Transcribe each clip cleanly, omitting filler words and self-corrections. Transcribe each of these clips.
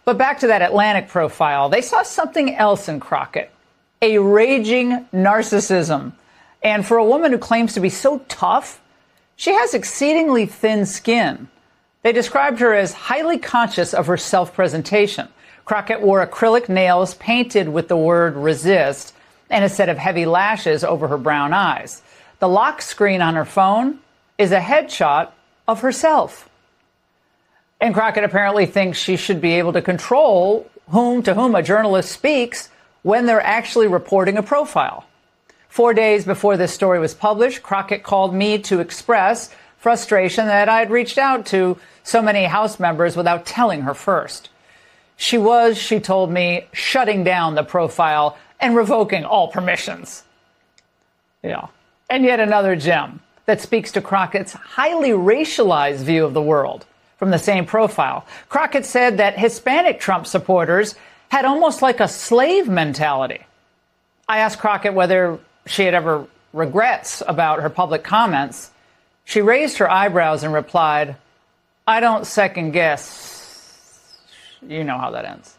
But back to that Atlantic profile, they saw something else in Crockett, a raging narcissism. And for a woman who claims to be so tough, she has exceedingly thin skin. They described her as highly conscious of her self-presentation. Crockett wore acrylic nails painted with the word resist and a set of heavy lashes over her brown eyes. The lock screen on her phone is a headshot of herself. And Crockett apparently thinks she should be able to control to whom a journalist speaks when they're actually reporting a profile. 4 days before this story was published, Crockett called me to express frustration that I had reached out to so many House members without telling her first. She told me, shutting down the profile and revoking all permissions. Yeah. And yet another gem that speaks to Crockett's highly racialized view of the world from the same profile. Crockett said that Hispanic Trump supporters had almost like a slave mentality. I asked Crockett whether she had ever regrets about her public comments. She raised her eyebrows and replied, "I don't second guess." You know how that ends.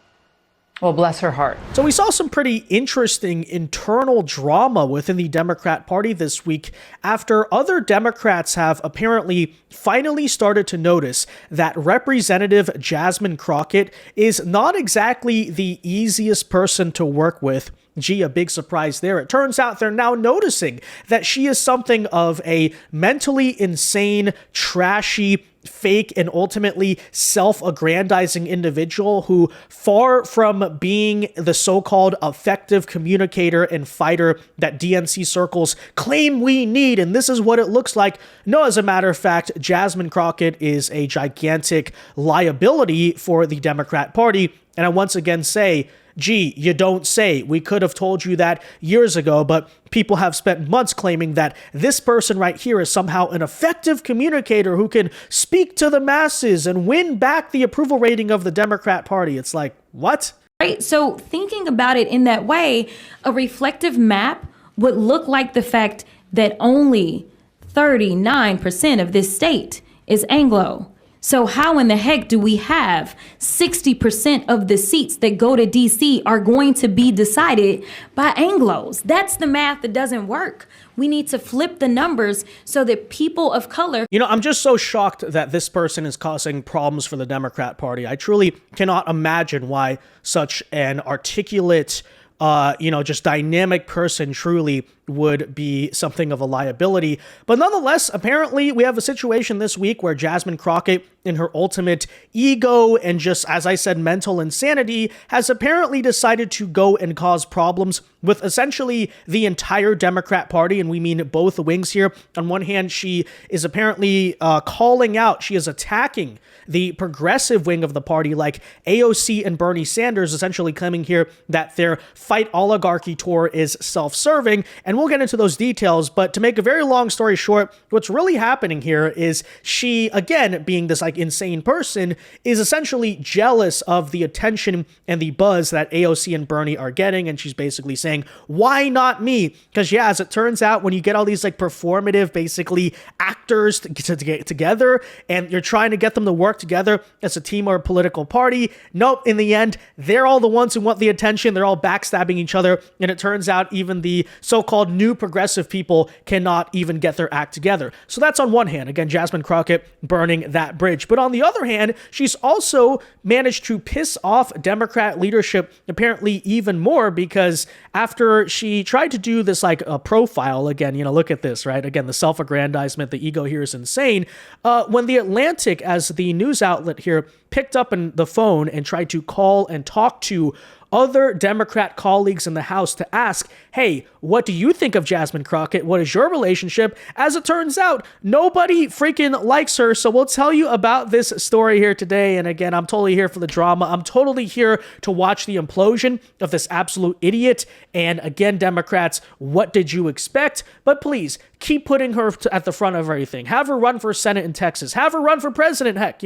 Well, bless her heart. So we saw some pretty interesting internal drama within the Democrat Party this week after other Democrats have apparently finally started to notice that Representative Jasmine Crockett is not exactly the easiest person to work with. Gee, a big surprise there. It turns out they're now noticing that she is something of a mentally insane, trashy, fake, and ultimately self-aggrandizing individual who, far from being the so-called effective communicator and fighter that DNC circles claim we need, and this is what it looks like. No, as a matter of fact, Jasmine Crockett is a gigantic liability for the Democrat Party. And I once again say, gee, you don't say. We could have told you that years ago, but people have spent months claiming that this person right here is somehow an effective communicator who can speak to the masses and win back the approval rating of the Democrat Party. It's like, what? Right. So thinking about it in that way, a reflective map would look like the fact that only 39% of this state is Anglo. So how in the heck do we have 60% of the seats that go to DC are going to be decided by Anglos? That's the math that doesn't work. We need to flip the numbers so that people of color... You know, I'm just so shocked that this person is causing problems for the Democrat Party. I truly cannot imagine why such an articulate, just dynamic person truly would be something of a liability. But nonetheless, apparently we have a situation this week where Jasmine Crockett, in her ultimate ego and just, as I said, mental insanity, has apparently decided to go and cause problems with essentially the entire Democrat Party, and we mean both wings here. On one hand, she is apparently calling out, she is attacking the progressive wing of the party, like AOC and Bernie Sanders, essentially claiming here that their fight oligarchy tour is self-serving, and we'll get into those details. But to make a very long story short, what's really happening here is she, again, being this like insane person, is essentially jealous of the attention and the buzz that AOC and Bernie are getting, and she's basically saying, why not me? Because yeah, as it turns out, when you get all these like performative, basically actors to get together, and you're trying to get them to work together as a team or a political party, nope, in the end, they're all the ones who want the attention. They're all backstabbing each other, and it turns out even the so-called new progressive people cannot even get their act together. So that's on one hand, again, Jasmine Crockett burning that bridge. But on the other hand, she's also managed to piss off Democrat leadership apparently even more, because after she tried to do this like a profile, again, look at this, right? Again, the self-aggrandizement, the ego here is insane. When the Atlantic, as the news outlet here, picked up on the phone and tried to call and talk to other Democrat colleagues in the House to ask, hey, what do you think of Jasmine Crockett? What is your relationship? As it turns out, nobody freaking likes her. So we'll tell you about this story here today. And again, I'm totally here for the drama. I'm totally here to watch the implosion of this absolute idiot. And again, Democrats, what did you expect? But please, keep putting her at the front of everything. Have her run for Senate in Texas. Have her run for president, heck,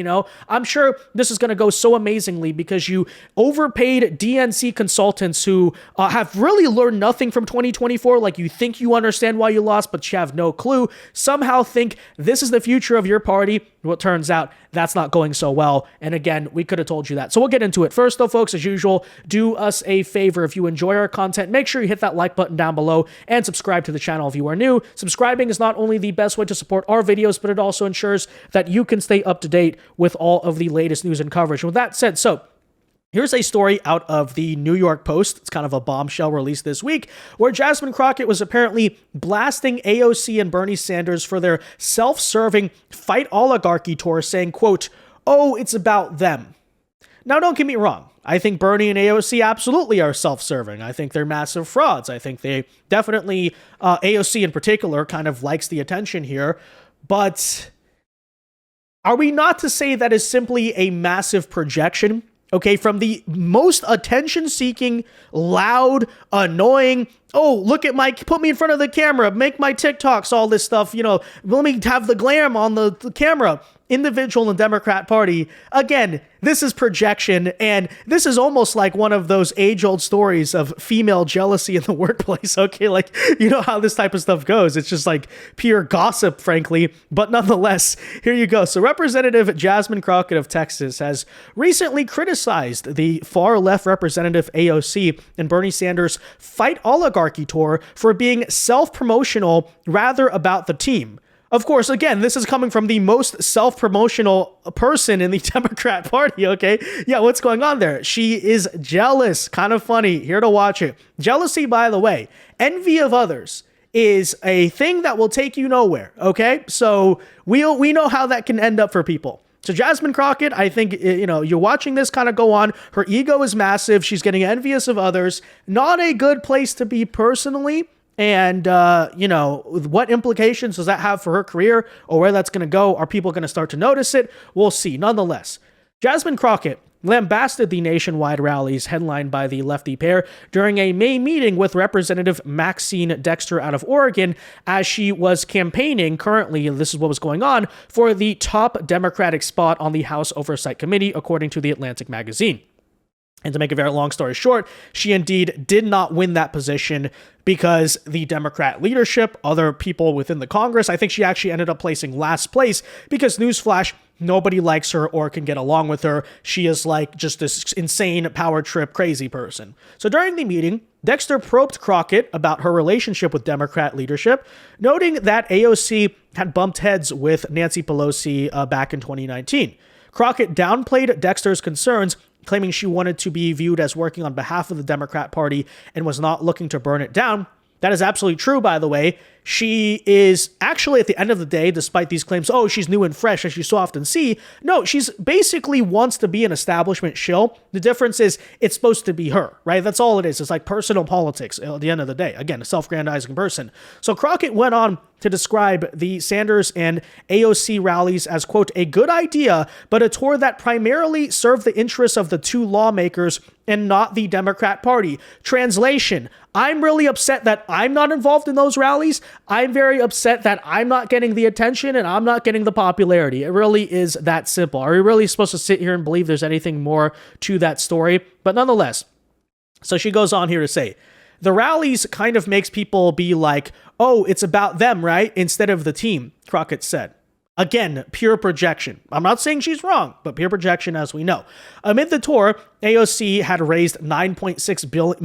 I'm sure this is going to go so amazingly because you overpaid DNC fancy consultants who have really learned nothing from 2024. Like, you think you understand why you lost, but you have no clue. Somehow think this is the future of your party. What turns out that's not going so well. And again, we could have told you that. So we'll get into it. First though, folks, as usual, do us a favor. If you enjoy our content, make sure you hit that like button down below and subscribe to the channel if you are new. Subscribing is not only the best way to support our videos, but it also ensures that you can stay up to date with all of the latest news and coverage. And with that said, so here's a story out of the New York Post. It's kind of a bombshell released this week, where Jasmine Crockett was apparently blasting AOC and Bernie Sanders for their self-serving Fight Oligarchy tour, saying, quote, "Oh, it's about them." Now, don't get me wrong. I think Bernie and AOC absolutely are self-serving. I think they're massive frauds. I think they definitely, AOC in particular, kind of likes the attention here. But are we not to say that is simply a massive projection? Okay, from the most attention-seeking, loud, annoying, oh, look at put me in front of the camera, make my TikToks, all this stuff, let me have the glam on the camera, individual in the Democrat Party. Again, this is projection, and this is almost like one of those age-old stories of female jealousy in the workplace, okay? Like, you know how this type of stuff goes. It's just like pure gossip, frankly, but nonetheless, here you go. So Representative Jasmine Crockett of Texas has recently criticized the far-left Representative AOC and Bernie Sanders' Fight Oligarchy tour for being self-promotional rather about the team. Of course, again, this is coming from the most self-promotional person in the Democrat Party, okay? Yeah, what's going on there? She is jealous. Kind of funny. Here to watch it. Jealousy, by the way, envy of others is a thing that will take you nowhere, okay? So we know how that can end up for people. So Jasmine Crockett, I think, you're watching this kind of go on. Her ego is massive. She's getting envious of others. Not a good place to be personally. And, what implications does that have for her career or where that's going to go? Are people going to start to notice it? We'll see. Nonetheless, Jasmine Crockett lambasted the nationwide rallies headlined by the lefty pair during a May meeting with Representative Maxine Dexter out of Oregon as she was campaigning currently, this is what was going on, for the top Democratic spot on the House Oversight Committee, according to the Atlantic magazine. And to make a very long story short, she indeed did not win that position because the Democrat leadership, other people within the Congress, I think she actually ended up placing last place because, newsflash, nobody likes her or can get along with her. She is like just this insane power trip crazy person. So during the meeting, Dexter probed Crockett about her relationship with Democrat leadership, noting that AOC had bumped heads with Nancy Pelosi back in 2019. Crockett downplayed Dexter's concerns, claiming she wanted to be viewed as working on behalf of the Democrat Party and was not looking to burn it down. That is absolutely true, by the way. She is actually, at the end of the day, despite these claims, oh, she's new and fresh, as you so often see, no, she's basically wants to be an establishment shill. The difference is it's supposed to be her, right? That's all it is. It's like personal politics at the end of the day. Again, a self-grandizing person. So Crockett went on to describe the Sanders and AOC rallies as, quote, a good idea, but a tour that primarily served the interests of the two lawmakers and not the Democrat Party. Translation, I'm really upset that I'm not involved in those rallies. I'm very upset that I'm not getting the attention and I'm not getting the popularity. It really is that simple. Are we really supposed to sit here and believe there's anything more to that story? But nonetheless, so she goes on here to say, the rallies kind of makes people be like, oh, it's about them, right? Instead of the team, Crockett said. Again, pure projection. I'm not saying she's wrong, but pure projection as we know. Amid the tour, AOC had raised $9.6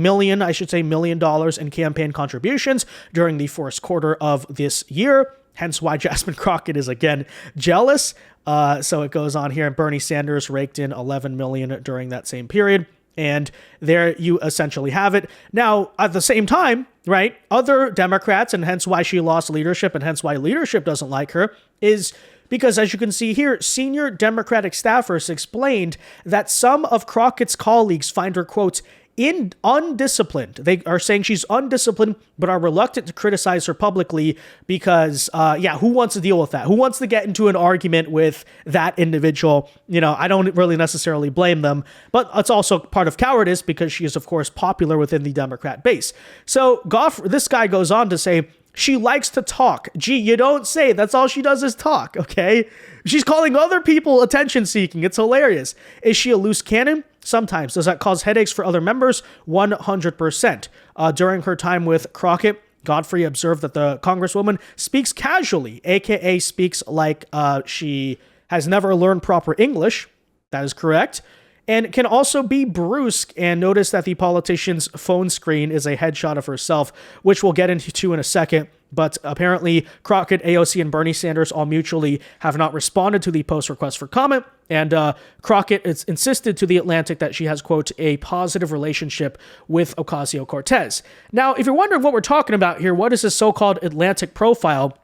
million in campaign contributions during the first quarter of this year. Hence why Jasmine Crockett is again jealous. So it goes on here. And Bernie Sanders raked in $11 million during that same period. And there you essentially have it. Now, at the same time, right, other Democrats, and hence why she lost leadership and hence why leadership doesn't like her, is because, as you can see here, senior Democratic staffers explained that some of Crockett's colleagues find her, quote, undisciplined. They are saying she's undisciplined, but are reluctant to criticize her publicly because, who wants to deal with that? Who wants to get into an argument with that individual? I don't really necessarily blame them, but it's also part of cowardice because she is, of course, popular within the Democrat base. So this guy goes on to say, She likes to talk. Gee, you don't say. That's all she does is talk, okay? She's calling other people attention-seeking. It's hilarious. Is she a loose cannon? Sometimes. Does that cause headaches for other members? 100%. During her time with Crockett, Godfrey observed that the Congresswoman speaks casually, aka speaks like she has never learned proper English. That is correct. And can also be brusque, and notice that the politician's phone screen is a headshot of herself, which we'll get into in a second. But apparently, Crockett, AOC, and Bernie Sanders all mutually have not responded to the post request for comment. And Crockett has insisted to The Atlantic that she has, quote, a positive relationship with Ocasio-Cortez. Now, if you're wondering what we're talking about here, what is this so-called Atlantic profile?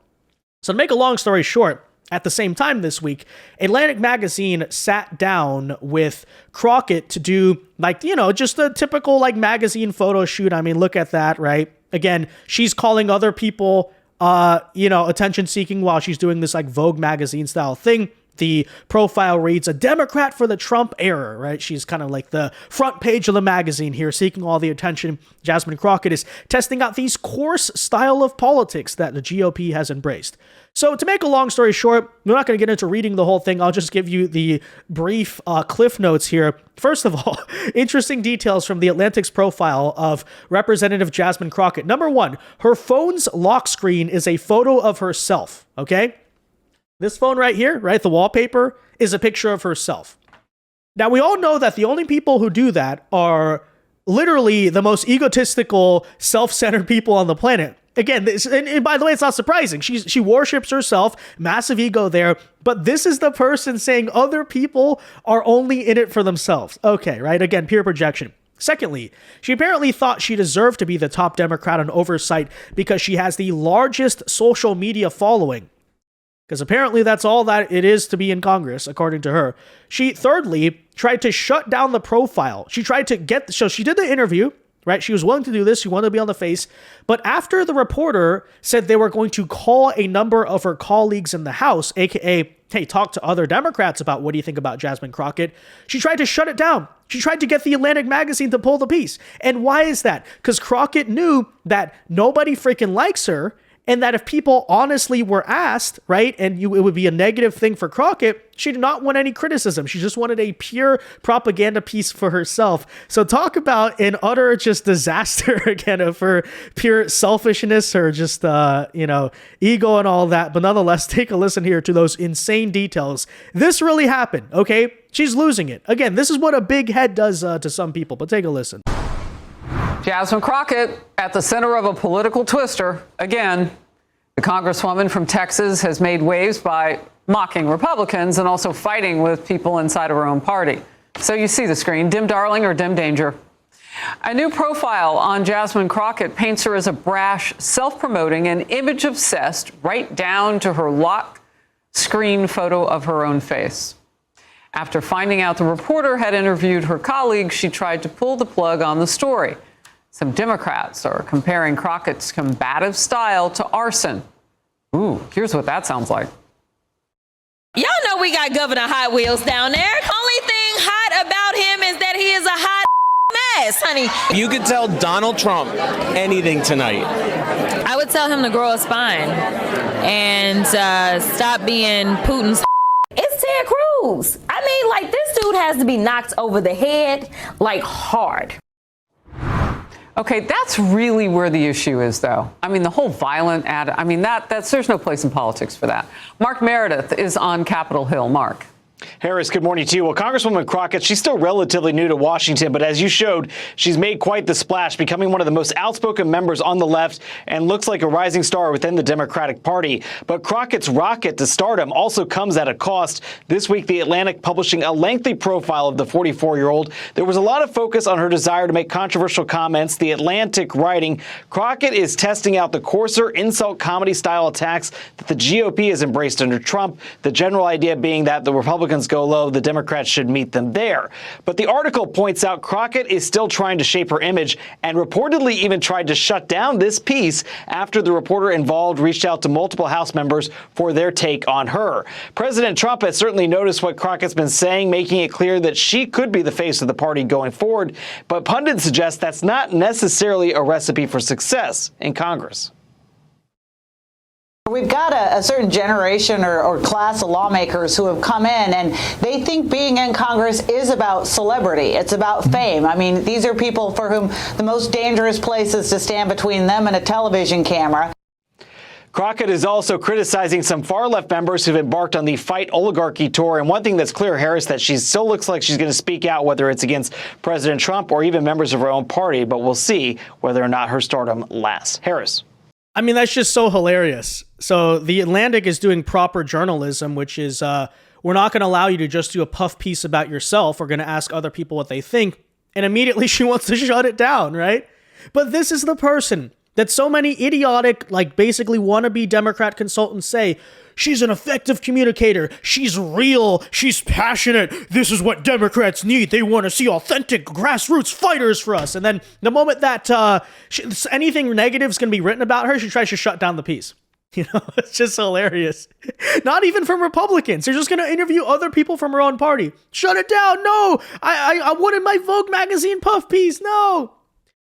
So to make a long story short, at the same time this week, Atlantic Magazine sat down with Crockett to do, like, you know, just a typical, like, magazine photo shoot. I mean, look at that, right? Again, she's calling other people, attention-seeking while she's doing this, like, Vogue magazine-style thing. The profile reads, a Democrat for the Trump era, right? She's kind of like the front page of the magazine here, seeking all the attention. Jasmine Crockett is testing out these coarse style of politics that the GOP has embraced. So to make a long story short, we're not going to get into reading the whole thing. I'll just give you the brief cliff notes here. First of all, interesting details from The Atlantic's profile of Representative Jasmine Crockett. Number one, her phone's lock screen is a photo of herself, okay? This phone right here, right, the wallpaper, is a picture of herself. Now, we all know that the only people who do that are literally the most egotistical, self-centered people on the planet. Again, and by the way, it's not surprising. She worships herself, massive ego there, but this is the person saying other people are only in it for themselves. Okay, right? Again, pure projection. Secondly, she apparently thought she deserved to be the top Democrat on oversight because she has the largest social media following. Because apparently that's all that it is to be in Congress, according to her. She, thirdly, tried to shut down the profile. She tried to so she did the interview, right? She was willing to do this. She wanted to be on the face. But after the reporter said they were going to call a number of her colleagues in the House, aka, hey, talk to other Democrats about what do you think about Jasmine Crockett, she tried to shut it down. She tried to get the Atlantic Magazine to pull the piece. And why is that? Because Crockett knew that nobody freaking likes her, and that if people honestly were asked, right, and it would be a negative thing for Crockett, she did not want any criticism. She just wanted a pure propaganda piece for herself. So talk about an utter just disaster, again, of her pure selfishness or just, ego and all that. But nonetheless, take a listen here to those insane details. This really happened, okay? She's losing it. Again, this is what a big head does to some people, but take a listen. Jasmine Crockett at the center of a political twister. Again, the Congresswoman from Texas has made waves by mocking Republicans and also fighting with people inside of her own party. So you see the screen, dim darling or dim danger. A new profile on Jasmine Crockett paints her as a brash, self-promoting and image-obsessed, right down to her lock screen photo of her own face. After finding out the reporter had interviewed her colleague, she tried to pull the plug on the story. Some Democrats are comparing Crockett's combative style to arson. Ooh, here's what that sounds like. Y'all know we got Governor Hot Wheels down there. Only thing hot about him is that he is a hot mess, honey. You could tell Donald Trump anything tonight. I would tell him to grow a spine and stop being Putin's. It's Ted Cruz. I mean, like, this dude has to be knocked over the head, like, hard. Okay, that's really where the issue is, though. I mean, the whole violent there's no place in politics for that. Mark Meredith is on Capitol Hill. Mark. Harris, good morning to you. Well, Congresswoman Crockett, she's still relatively new to Washington, but as you showed, she's made quite the splash, becoming one of the most outspoken members on the left and looks like a rising star within the Democratic Party. But Crockett's rocket to stardom also comes at a cost. This week, The Atlantic publishing a lengthy profile of the 44-year-old. There was a lot of focus on her desire to make controversial comments. The Atlantic writing, Crockett is testing out the coarser insult comedy style attacks that the GOP has embraced under Trump. The general idea being that the Republicans go low, the Democrats should meet them there. But the article points out Crockett is still trying to shape her image and reportedly even tried to shut down this piece after the reporter involved reached out to multiple House members for their take on her. President Trump has certainly noticed what Crockett's been saying, making it clear that she could be the face of the party going forward. But pundits suggest that's not necessarily a recipe for success in Congress. We've got a certain generation or class of lawmakers who have come in and they think being in Congress is about celebrity. It's about fame. I mean, these are people for whom the most dangerous place is to stand between them and a television camera. Crockett is also criticizing some far-left members who've embarked on the Fight Oligarchy tour. And one thing that's clear, Harris, that she still looks like she's going to speak out, whether it's against President Trump or even members of her own party. But we'll see whether or not her stardom lasts. Harris. I mean, that's just so hilarious. So The Atlantic is doing proper journalism, which is we're not going to allow you to just do a puff piece about yourself. We're going to ask other people what they think. And immediately she wants to shut it down, right? But this is the person that so many idiotic, like basically wannabe Democrat consultants say, she's an effective communicator. She's real. She's passionate. This is what Democrats need. They want to see authentic grassroots fighters for us. And then the moment that anything negative is going to be written about her, she tries to shut down the piece. You know, it's just hilarious. Not even from Republicans. They're just going to interview other people from her own party. Shut it down. No, I wanted my Vogue magazine puff piece. No.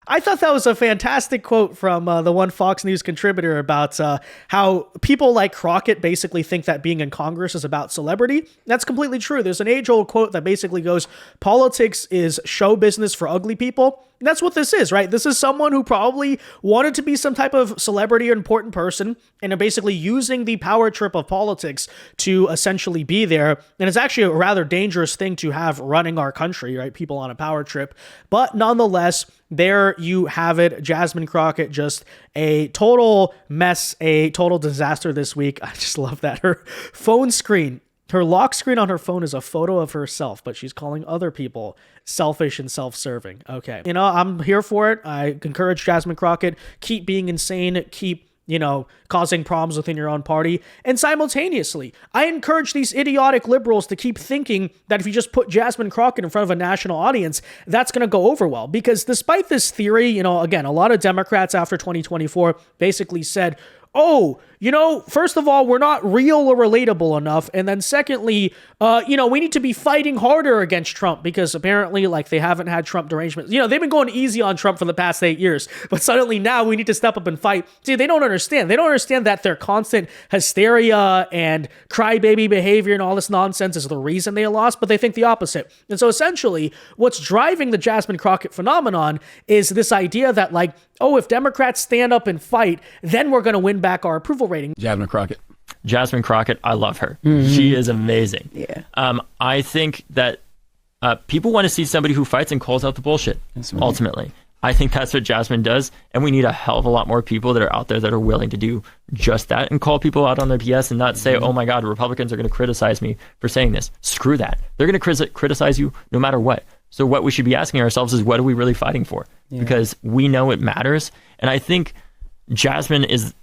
I thought that was a fantastic quote from the one Fox News contributor about how people like Crockett basically think that being in Congress is about celebrity. That's completely true. There's an age-old quote that basically goes, politics is show business for ugly people. And that's what this is, right? This is someone who probably wanted to be some type of celebrity or important person and are basically using the power trip of politics to essentially be there. And it's actually a rather dangerous thing to have running our country, right? People on a power trip. But nonetheless, there you have it. Jasmine Crockett, just a total mess, a total disaster this week. I just love that. Her phone screen, her lock screen on her phone is a photo of herself, but she's calling other people selfish and self-serving. Okay. You know, I'm here for it. I encourage Jasmine Crockett, keep being insane, keep, you know, causing problems within your own party. And simultaneously, I encourage these idiotic liberals to keep thinking that if you just put Jasmine Crockett in front of a national audience, that's going to go over well. Because despite this theory, you know, again, a lot of Democrats after 2024 basically said, oh, you know, first of all, we're not real or relatable enough. And then secondly, you know, we need to be fighting harder against Trump because apparently, like, they haven't had Trump derangements. You know, they've been going easy on Trump for the past 8 years, but suddenly now we need to step up and fight. See, they don't understand. They don't understand that their constant hysteria and crybaby behavior and all this nonsense is the reason they lost, but they think the opposite. And so essentially, what's driving the Jasmine Crockett phenomenon is this idea that, like, oh, if Democrats stand up and fight, then we're going to win back our approval rating. Jasmine Crockett, I love her. She is amazing. Yeah. I think that people want to see somebody who fights and calls out the bullshit, ultimately. I think that's what Jasmine does, and we need a hell of a lot more people that are out there that are willing to do just that and call people out on their BS and not say, oh my God, Republicans are going to criticize me for saying this. Screw that. They're going to criticize you no matter what. So what we should be asking ourselves is, what are we really fighting for? Yeah. Because we know it matters. And I think Jasmine is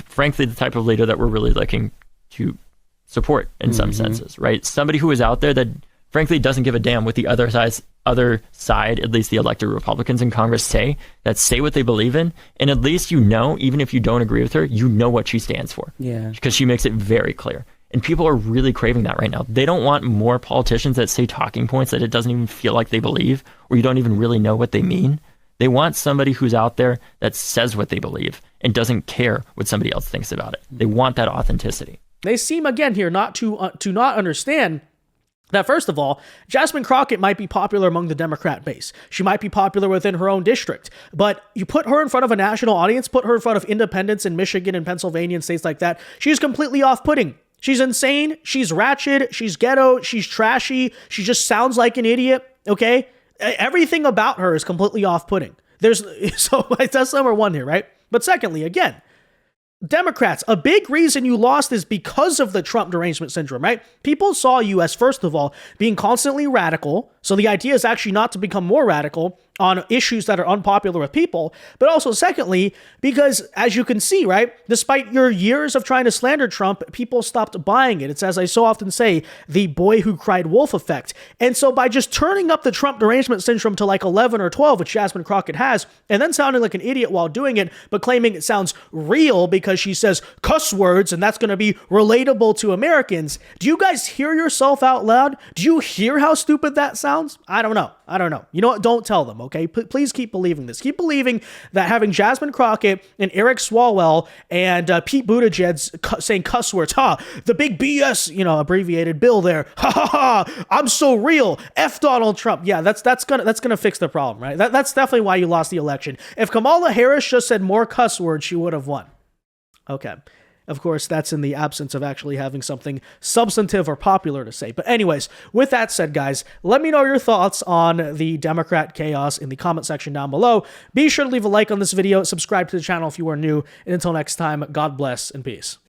frankly the type of leader that we're really looking to support in some senses, right? Somebody who is out there that frankly doesn't give a damn what the other side, at least the elected Republicans in Congress say what they believe in. And at least, you know, even if you don't agree with her, you know what she stands for. Yeah. Because she makes it very clear. And people are really craving that right now. They don't want more politicians that say talking points that it doesn't even feel like they believe, or you don't even really know what they mean. They want somebody who's out there that says what they believe and doesn't care what somebody else thinks about it. They want that authenticity. They seem, again, here not to not understand that, first of all, Jasmine Crockett might be popular among the Democrat base. She might be popular within her own district. But you put her in front of a national audience, put her in front of independents in Michigan and Pennsylvania and states like that, she's completely off-putting. She's insane. She's ratchet. She's ghetto. She's trashy. She just sounds like an idiot. Okay? Everything about her is completely off-putting. So that's number one here, right? But secondly, again, Democrats, a big reason you lost is because of the Trump derangement syndrome, right? People saw you as, first of all, being constantly radical. So the idea is actually not to become more radical on issues that are unpopular with people, but also secondly, because as you can see, right, despite your years of trying to slander Trump, people stopped buying it. It's, as I so often say, the boy who cried wolf effect. And so by just turning up the Trump derangement syndrome to like 11 or 12, which Jasmine Crockett has, and then sounding like an idiot while doing it, but claiming it sounds real because she says cuss words and that's going to be relatable to Americans. Do you guys hear yourself out loud? Do you hear how stupid that sounds? I don't know. You know what? Don't tell them, okay? Please keep believing this. Keep believing that having Jasmine Crockett and Eric Swalwell and Pete Buttigieg saying cuss words, the big BS, abbreviated bill there, I'm so real, F Donald Trump. Yeah, that's gonna fix the problem, right? That's definitely why you lost the election. If Kamala Harris just said more cuss words, she would have won. Okay. Of course, that's in the absence of actually having something substantive or popular to say. But anyways, with that said, guys, let me know your thoughts on the Democrat chaos in the comment section down below. Be sure to leave a like on this video, subscribe to the channel if you are new, and until next time, God bless and peace.